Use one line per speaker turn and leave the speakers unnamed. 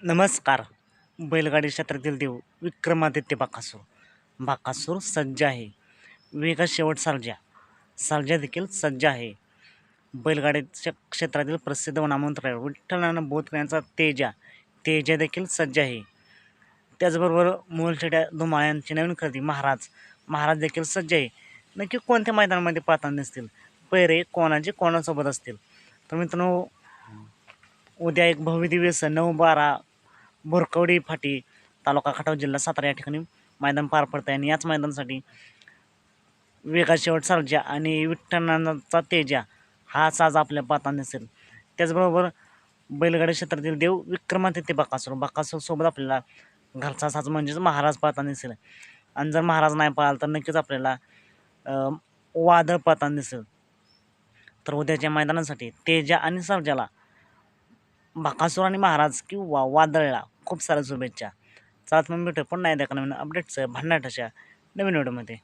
नमस्कार. बैलगाडी क्षेत्रातील देव विक्रमादित्य बकासूर. बकासूर सज्ज आहे. वेगा शेवट सर्जा. सर्जा देखील सज्ज आहे. बैलगाडीच्या क्षेत्रातील प्रसिद्ध वनामंत्र विठ्ठलानं बोध यांचा तेजा. तेजा देखील सज्ज आहे. त्याचबरोबर मोलछड्या धुमाळ्यांची नवीन खरेदी महाराज. महाराज देखील सज्ज आहे. नक्की कोणत्या मैदानामध्ये पाहताना दिसतील, पैरे कोणाचे कोणासोबत असतील. तर मित्रांनो, उद्या एक भव्य दिव्य 9/12 बोरकवडी फाटी, तालुका खटाव, जिल्हा सातारा या ठिकाणी मैदान पार पडतं आहे. आणि याच मैदानासाठी वेगा शेवट सर्जा आणि विठ्ठलाचा तेजा हा साज आपल्या पाहताना दिसेल. त्याचबरोबर बैलगाडी क्षेत्रातील देव विक्रमादित्य बकासूर. बकासूरसोबत आपल्याला घरचा साज म्हणजेच महाराज पाहताना दिसेल. आणि जर महाराज नाही पाहिला तर नक्कीच आपल्याला वादळ पाहताना दिसेल. तर उद्याच्या मैदानासाठी तेजा आणि सर्जाला, बकासूर आणि महाराज किंवा वादळला खूप साऱ्या शुभेच्छा. चला मग भेटू पुन्हा एकदा नवीन अपडेट्स भन्नाट अशा नवीन व्हिडिओमध्ये.